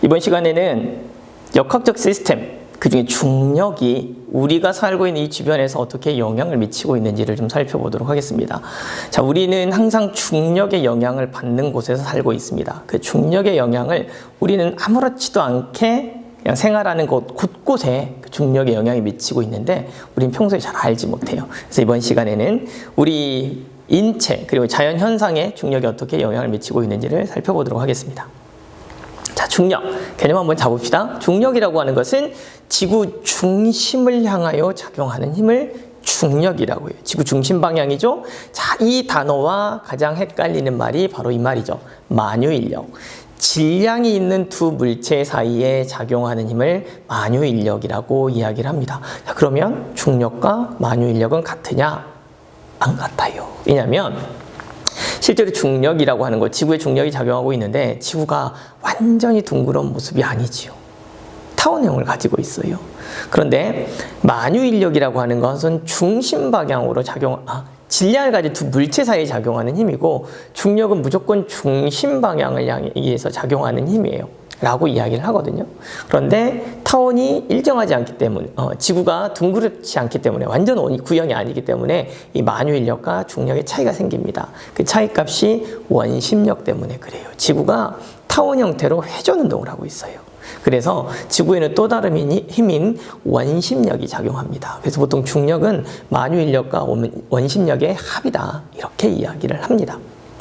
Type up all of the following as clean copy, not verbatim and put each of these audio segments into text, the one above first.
이번 시간에는 역학적 시스템, 그중에 중력이 우리가 살고 있는 이 주변에서 어떻게 영향을 미치고 있는지를 좀 살펴보도록 하겠습니다. 자, 우리는 항상 중력의 영향을 받는 곳에서 살고 있습니다. 그 중력의 영향을 우리는 아무렇지도 않게 그냥 생활하는 곳 곳곳에 그 중력의 영향이 미치고 있는데 우리는 평소에 잘 알지 못해요. 그래서 이번 시간에는 우리 인체 그리고 자연 현상에 중력이 어떻게 영향을 미치고 있는지를 살펴보도록 하겠습니다. 자, 중력 개념 한번 잡읍시다. 중력이라고 하는 것은 지구 중심을 향하여 작용하는 힘을 중력이라고 해요. 지구 중심 방향이죠. 자, 이 단어와 가장 헷갈리는 말이 바로 이 말이죠. 만유인력. 질량이 있는 두 물체 사이에 작용하는 힘을 만유인력이라고 이야기를 합니다. 자, 그러면 중력과 만유인력은 같으냐? 안 같아요. 왜냐하면 실제로 중력이라고 하는 것, 지구에 중력이 작용하고 있는데 지구가 완전히 둥그런 모습이 아니지요. 타원형을 가지고 있어요. 그런데 만유인력이라고 하는 것은 중심 방향으로 질량을 가진 두 물체 사이에 작용하는 힘이고 중력은 무조건 중심 방향을 향해서 작용하는 힘이에요. 라고 이야기를 하거든요. 그런데 타원이 일정하지 않기 때문에 지구가 둥그렇지 않기 때문에 완전 구형이 아니기 때문에 이 만유인력과 중력의 차이가 생깁니다. 그 차이값이 원심력 때문에 그래요. 지구가 타원 형태로 회전 운동을 하고 있어요. 그래서 지구에는 또 다른 힘인 원심력이 작용합니다. 그래서 보통 중력은 만유인력과 원심력의 합이다 이렇게 이야기를 합니다.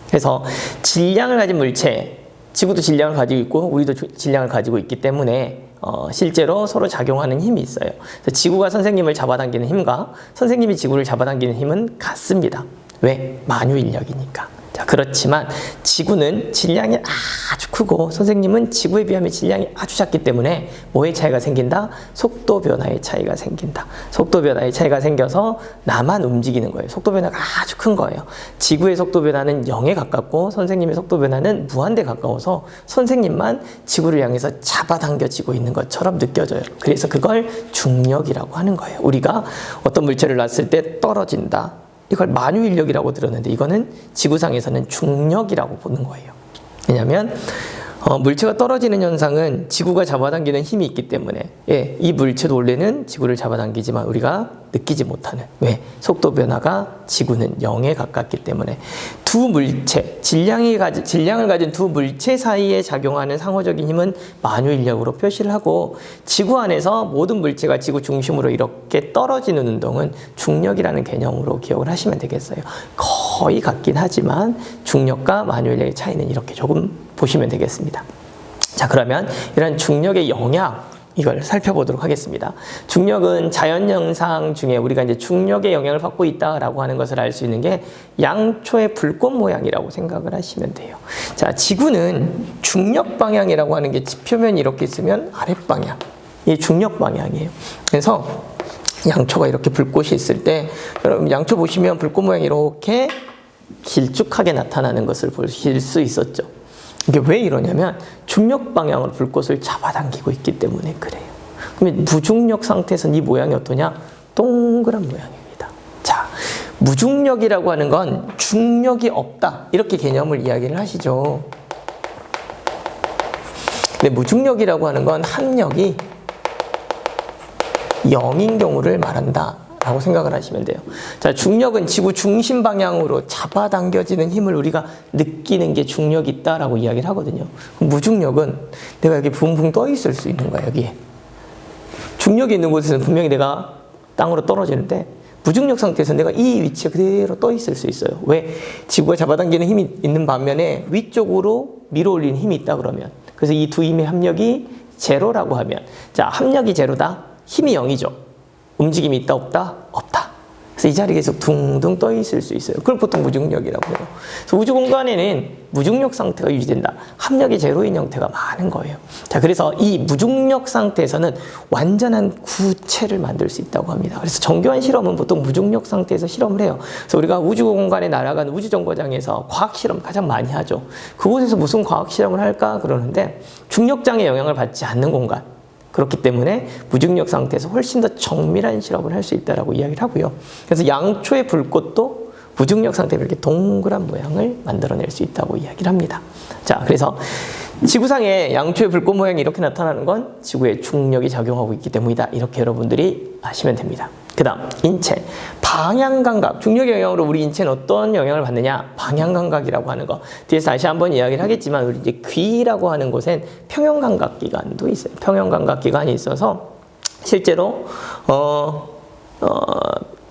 그래서 질량을 가진 물체, 지구도 질량을 가지고 있고 우리도 질량을 가지고 있기 때문에 실제로 서로 작용하는 힘이 있어요. 그래서 지구가 선생님을 잡아당기는 힘과 선생님이 지구를 잡아당기는 힘은 같습니다. 왜? 만유인력이니까. 자, 그렇지만 지구는 질량이 아주 크고 선생님은 지구에 비하면 질량이 아주 작기 때문에 뭐의 차이가 생긴다? 속도 변화의 차이가 생긴다. 속도 변화의 차이가 생겨서 나만 움직이는 거예요. 속도 변화가 아주 큰 거예요. 지구의 속도 변화는 0에 가깝고 선생님의 속도 변화는 무한대 가까워서 선생님만 지구를 향해서 잡아당겨지고 있는 것처럼 느껴져요. 그래서 그걸 중력이라고 하는 거예요. 우리가 어떤 물체를 놨을 때 떨어진다. 이걸 만유인력이라고 들었는데 이거는 지구상에서는 중력이라고 보는 거예요. 왜냐하면 물체가 떨어지는 현상은 지구가 잡아당기는 힘이 있기 때문에 이 물체도 원래는 지구를 잡아당기지만 우리가 느끼지 못하는 왜? 속도 변화가 지구는 0에 가깝기 때문에 두 물체, 질량을 가진 두 물체 사이에 작용하는 상호적인 힘은 만유인력으로 표시를 하고 지구 안에서 모든 물체가 지구 중심으로 이렇게 떨어지는 운동은 중력이라는 개념으로 기억을 하시면 되겠어요. 거의 같긴 하지만 중력과 만유인력의 차이는 이렇게 조금 보시면 되겠습니다. 자, 그러면 이런 중력의 영향 이걸 살펴보도록 하겠습니다. 중력은 자연 현상 중에 우리가 이제 중력의 영향을 받고 있다라고 하는 것을 알 수 있는 게 양초의 불꽃 모양이라고 생각을 하시면 돼요. 자, 지구는 중력 방향이라고 하는 게 지표면이 이렇게 있으면 아랫 방향, 이 중력 방향이에요. 그래서 양초가 이렇게 불꽃이 있을 때 여러분 양초 보시면 불꽃 모양이 이렇게 길쭉하게 나타나는 것을 보실 수 있었죠. 이게 왜 이러냐면 중력 방향으로 불꽃을 잡아당기고 있기 때문에 그래요. 그러면 무중력 상태에서는 이 모양이 어떠냐? 동그란 모양입니다. 자, 무중력이라고 하는 건 중력이 없다 이렇게 개념을 이야기를 하시죠. 근데 무중력이라고 하는 건 합력이 0인 경우를 말한다 라고 생각을 하시면 돼요. 자, 중력은 지구 중심 방향으로 잡아당겨지는 힘을 우리가 느끼는 게 중력이 있다라고 이야기를 하거든요. 무중력은 내가 여기 붕붕 떠 있을 수 있는 거야, 여기에. 중력이 있는 곳에서는 분명히 내가 땅으로 떨어지는데 무중력 상태에서 내가 이 위치에 그대로 떠 있을 수 있어요. 왜? 지구가 잡아당기는 힘이 있는 반면에 위쪽으로 밀어올리는 힘이 있다 그러면. 그래서 이 두 힘의 합력이 제로라고 하면, 자, 합력이 제로다? 힘이 0이죠. 움직임이 있다 없다? 없다. 그래서 이 자리에 계속 둥둥 떠 있을 수 있어요. 그걸 보통 무중력이라고 해요. 그래서 우주 공간에는 무중력 상태가 유지된다. 합력이 제로인 형태가 많은 거예요. 자, 그래서 이 무중력 상태에서는 완전한 구체를 만들 수 있다고 합니다. 그래서 정교한 실험은 보통 무중력 상태에서 실험을 해요. 그래서 우리가 우주 공간에 날아가는 우주정거장에서 과학 실험 가장 많이 하죠. 그곳에서 무슨 과학 실험을 할까 그러는데 중력장의 영향을 받지 않는 공간. 그렇기 때문에 무중력 상태에서 훨씬 더 정밀한 실험을 할 수 있다라고 이야기를 하고요. 그래서 양초의 불꽃도 무중력 상태로 이렇게 동그란 모양을 만들어낼 수 있다고 이야기를 합니다. 자, 그래서 지구상의 양초의 불꽃 모양이 이렇게 나타나는 건 지구에 중력이 작용하고 있기 때문이다. 이렇게 여러분들이 아시면 됩니다. 그 다음 인체, 방향감각. 중력의 영향으로 우리 인체는 어떤 영향을 받느냐? 방향감각이라고 하는 거. 뒤에서 다시 한번 이야기를 하겠지만 우리 이제 귀라고 하는 곳엔 평형감각기관도 있어요. 평형감각기관이 있어서 실제로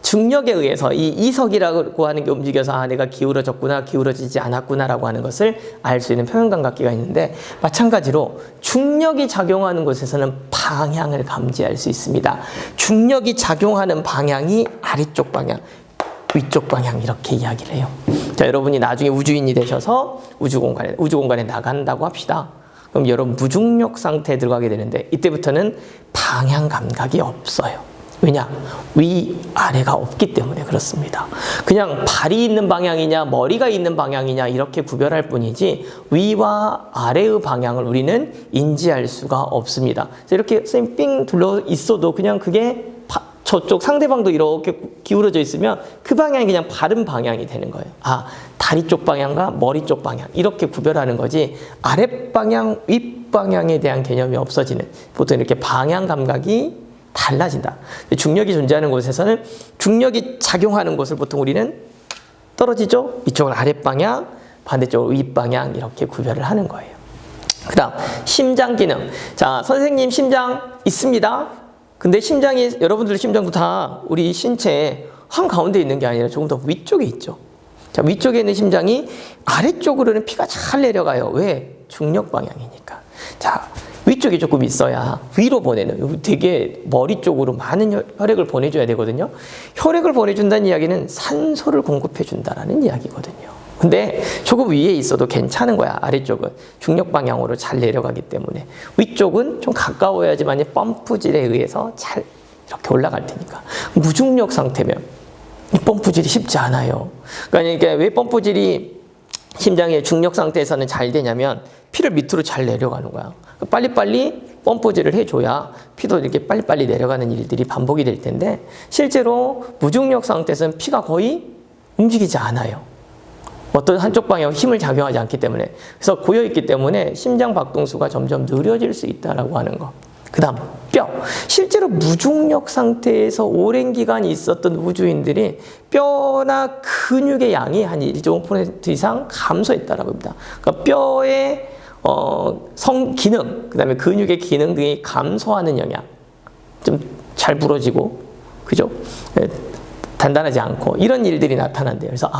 중력에 의해서 이 이석이라고 하는 게 움직여서 내가 기울어졌구나, 기울어지지 않았구나라고 하는 것을 알 수 있는 평형감각기가 있는데, 마찬가지로 중력이 작용하는 곳에서는 방향을 감지할 수 있습니다. 중력이 작용하는 방향이 아래쪽 방향, 위쪽 방향 이렇게 이야기를 해요. 자, 여러분이 나중에 우주인이 되셔서 우주공간에 나간다고 합시다. 그럼 여러분 무중력 상태에 들어가게 되는데 이때부터는 방향 감각이 없어요. 왜냐? 위아래가 없기 때문에 그렇습니다. 그냥 발이 있는 방향이냐 머리가 있는 방향이냐 이렇게 구별할 뿐이지 위와 아래의 방향을 우리는 인지할 수가 없습니다. 이렇게 선생님 삥 둘러 있어도 그냥 그게 저쪽 상대방도 이렇게 기울어져 있으면 그 방향이 그냥 바른 방향이 되는 거예요. 아, 다리 쪽 방향과 머리 쪽 방향 이렇게 구별하는 거지 아랫방향, 윗방향에 대한 개념이 없어지는, 보통 이렇게 방향 감각이 달라진다. 중력이 존재하는 곳에서는 중력이 작용하는 곳을 보통 우리는 떨어지죠? 이쪽은 아랫방향, 반대쪽은 윗방향 이렇게 구별을 하는 거예요. 그 다음 심장 기능. 자, 선생님 심장 있습니다. 근데 심장이, 여러분들 심장도 다 우리 신체에 한가운데 있는 게 아니라 조금 더 위쪽에 있죠. 자, 위쪽에 있는 심장이 아래쪽으로는 피가 잘 내려가요. 왜? 중력 방향이니까. 자, 위쪽이 조금 있어야 위로 보내는, 되게 머리 쪽으로 많은 혈액을 보내줘야 되거든요. 혈액을 보내준다는 이야기는 산소를 공급해 준다라는 이야기거든요. 근데 조금 위에 있어도 괜찮은 거야. 아래쪽은 중력 방향으로 잘 내려가기 때문에. 위쪽은 좀 가까워야지만 펌프질에 의해서 잘 이렇게 올라갈 테니까. 무중력 상태면 이 펌프질이 쉽지 않아요. 그러니까 왜 펌프질이 심장의 중력 상태에서는 잘 되냐면 피를 밑으로 잘 내려가는 거야. 빨리빨리 펌프질을 해줘야 피도 이렇게 빨리빨리 내려가는 일들이 반복이 될 텐데, 실제로 무중력 상태에서는 피가 거의 움직이지 않아요. 어떤 한쪽 방향 힘을 작용하지 않기 때문에. 그래서 고여있기 때문에 심장 박동수가 점점 느려질 수 있다라고 하는 거. 그 다음 뼈. 실제로 무중력 상태에서 오랜 기간 있었던 우주인들이 뼈나 근육의 양이 한 1.5% 이상 감소했다라고 합니다. 그러니까 뼈의 성 기능, 그 다음에 근육의 기능 등이 감소하는 영향, 좀 잘 부러지고, 그죠? 단단하지 않고 이런 일들이 나타난대요. 그래서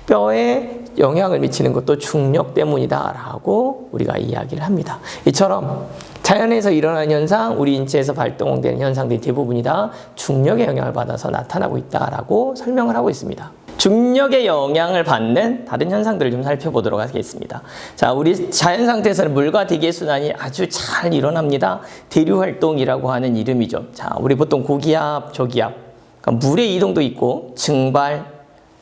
뼈에 영향을 미치는 것도 중력 때문이다라고 우리가 이야기를 합니다. 이처럼 자연에서 일어나는 현상, 우리 인체에서 발동되는 현상들이 대부분이 다 중력의 영향을 받아서 나타나고 있다라고 설명을 하고 있습니다. 중력의 영향을 받는 다른 현상들을 좀 살펴보도록 하겠습니다. 자, 우리 자연 상태에서는 물과 대기의 순환이 아주 잘 일어납니다. 대류 활동이라고 하는 이름이죠. 자, 우리 보통 고기압, 저기압, 그러니까 물의 이동도 있고 증발,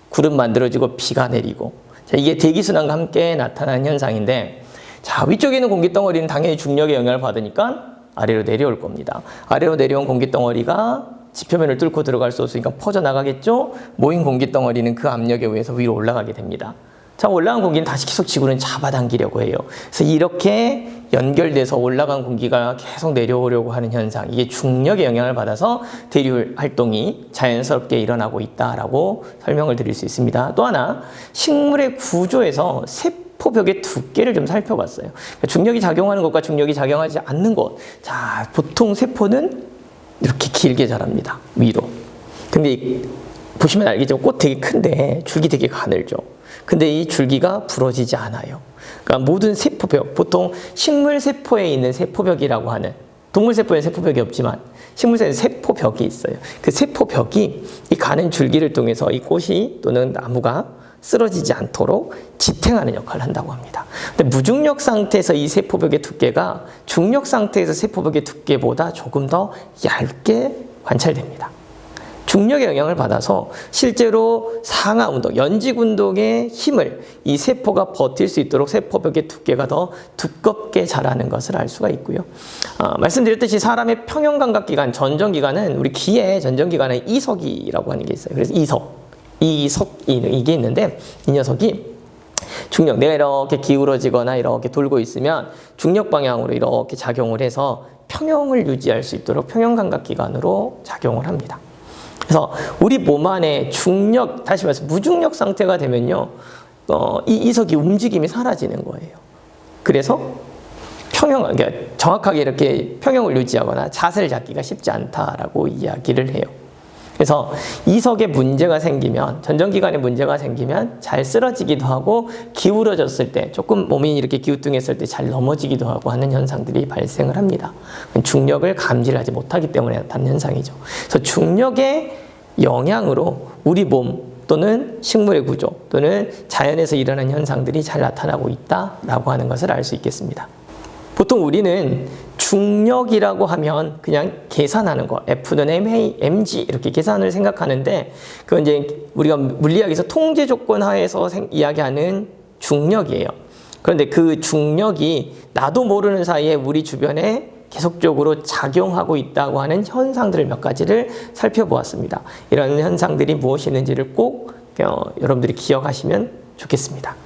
구름 만들어지고 비가 내리고, 자, 이게 대기 순환과 함께 나타나는 현상인데, 자, 위쪽에 있는 공기덩어리는 당연히 중력의 영향을 받으니까 아래로 내려올 겁니다. 아래로 내려온 공기덩어리가 지표면을 뚫고 들어갈 수 없으니까 퍼져나가겠죠? 모인 공기덩어리는 그 압력에 의해서 위로 올라가게 됩니다. 자, 올라간 공기는 다시 계속 지구는 잡아당기려고 해요. 그래서 이렇게 연결돼서 올라간 공기가 계속 내려오려고 하는 현상, 이게 중력의 영향을 받아서 대류 활동이 자연스럽게 일어나고 있다라고 설명을 드릴 수 있습니다. 또 하나, 식물의 구조에서 세포벽의 두께를 좀 살펴봤어요. 그러니까 중력이 작용하는 것과 중력이 작용하지 않는 것. 자, 보통 세포는 이렇게 길게 자랍니다. 위로. 근데 보시면 알겠지만 꽃 되게 큰데 줄기 되게 가늘죠. 근데 이 줄기가 부러지지 않아요. 그러니까 모든 세포벽, 보통 식물 세포에 있는 세포벽이라고 하는, 동물 세포에는 세포벽이 없지만 식물 세포에는 세포벽이 있어요. 그 세포벽이 이 가는 줄기를 통해서 이 꽃이 또는 나무가 쓰러지지 않도록 지탱하는 역할을 한다고 합니다. 근데 무중력 상태에서 이 세포벽의 두께가 중력 상태에서 세포벽의 두께보다 조금 더 얇게 관찰됩니다. 중력의 영향을 받아서 실제로 상하 운동, 연직 운동의 힘을 이 세포가 버틸 수 있도록 세포벽의 두께가 더 두껍게 자라는 것을 알 수가 있고요. 말씀드렸듯이 사람의 평형감각기관, 전정기관은 우리 귀의 전정기관에 이석이라고 하는 게 있어요. 그래서 이게 있는데 이 녀석이 중력, 내가 이렇게 기울어지거나 이렇게 돌고 있으면 중력 방향으로 이렇게 작용을 해서 평형을 유지할 수 있도록 평형감각기관으로 작용을 합니다. 그래서 우리 몸 안에 중력, 다시 말해서 무중력 상태가 되면요, 이 이석이 움직임이 사라지는 거예요. 그래서 그러니까 정확하게 이렇게 평형을 유지하거나 자세를 잡기가 쉽지 않다라고 이야기를 해요. 그래서 이석에 문제가 생기면, 전정기관에 문제가 생기면 잘 쓰러지기도 하고, 기울어졌을 때, 조금 몸이 이렇게 기우뚱했을 때 잘 넘어지기도 하고 하는 현상들이 발생을 합니다. 중력을 감지를 하지 못하기 때문에 나타나는 현상이죠. 그래서 중력의 영향으로 우리 몸 또는 식물의 구조 또는 자연에서 일어나는 현상들이 잘 나타나고 있다라고 하는 것을 알 수 있겠습니다. 보통 우리는 중력이라고 하면 그냥 계산하는 거, F는 MA, mg 이렇게 계산을 생각하는데, 그건 이제 우리가 물리학에서 통제 조건 하에서 이야기하는 중력이에요. 그런데 그 중력이 나도 모르는 사이에 우리 주변에 계속적으로 작용하고 있다고 하는 현상들을 몇 가지를 살펴보았습니다. 이런 현상들이 무엇이 있는지를 꼭 여러분들이 기억하시면 좋겠습니다.